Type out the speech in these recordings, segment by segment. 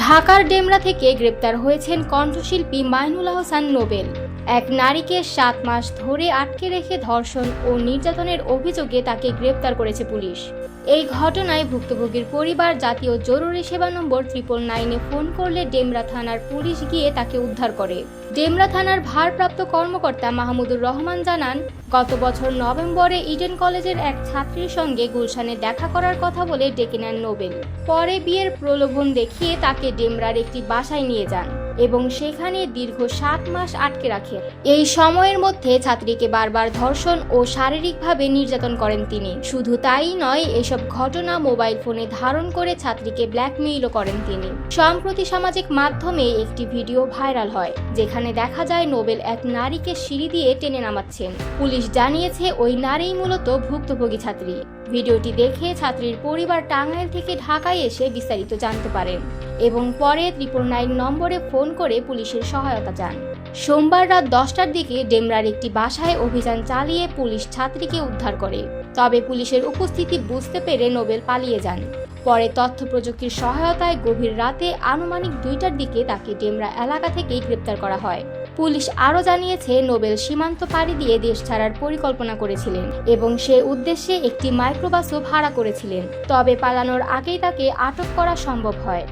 ঢাকার ডেমরা থেকে গ্রেপ্তার হয়েছেন কণ্ঠশিল্পী মাইনুল আহসান নোবেল। এক নারীকে ৭ মাস ধরে আটকে রেখে ধর্ষণ ও নির্যাতনের অভিযোগে তাকে গ্রেপ্তার করেছে পুলিশ। এই ঘটনায় ভুক্তভোগীর পরিবার জাতীয় জরুরি সেবা নম্বর 999-এ ফোন করলে ডেমরা থানার পুলিশ গিয়ে তাকে উদ্ধার করে। ডেমরা থানার ভারপ্রাপ্ত কর্মকর্তা মাহমুদুর রহমান জানান, গত বছর নভেম্বরে ইডেন কলেজের এক ছাত্রীর সঙ্গে গুলশানে দেখা করার কথা বলে ডেকে নেন নোবেল। পরে বিয়ের প্রলোভন দেখিয়ে তাকে ডেমরার একটি বাসায় নিয়ে যান এবং সেখানে দীর্ঘ 7 মাস আটকে রাখেন। এই সময়ের মধ্যে ছাত্রীকে বারবার ধর্ষণ ও শারীরিকভাবে নির্যাতন করেন তিনি। শুধু তাই নয়, এসব ঘটনা মোবাইল ফোনে ধারণ করে ছাত্রীকে ব্ল্যাকমেইলও করেন তিনি। সম্প্রতি সামাজিক মাধ্যমে একটি ভিডিও ভাইরাল হয়, যেখানে দেখা যায় নোবেল এক নারীকে সিঁড়ি দিয়ে টেনে নামাচ্ছেন। পুলিশ জানিয়েছে ওই নারী মূলত ভুক্তভোগী ছাত্রী। ভিডিওটি দেখে ছাত্রীর পরিবার টাঙ্গাইল থেকে ঢাকায় এসে বিস্তারিত জানতে পারেন এবং পরে 999 নম্বরে ফোন করে পুলিশের সহায়তা চান। সোমবার রাত 10টার দিকে ডেমরার একটি বাসায় অভিযান চালিয়ে পুলিশ ছাত্রীকে উদ্ধার করে। তবে পুলিশের উপস্থিতি বুঝতে পেরে নোবেল পালিয়ে যান। পরে তথ্য প্রযুক্তির সহায়তায় গভীর রাতে আনুমানিক 2টার দিকে তাকে ডেমরা এলাকা থেকেই গ্রেপ্তার করা হয়। পুলিশ আরও জানিয়েছে, নোবেল সীমান্ত পাড়ি দিয়ে দেশ ছাড়ার পরিকল্পনা করেছিলেন এবং সে উদ্দেশ্যে একটি মাইক্রোবাসও ভাড়া করেছিলেন। তবে পালানোর আগেই তাকে আটক করা সম্ভব হয়।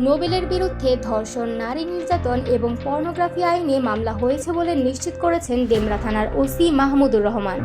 নোবেলের বিরুদ্ধে ধর্ষণ, নারী নির্যাতন এবং পর্নোগ্রাফি আইনে মামলা হয়েছে বলে নিশ্চিত করেছেন ডেমরা থানার ওসি মাহমুদুর রহমান।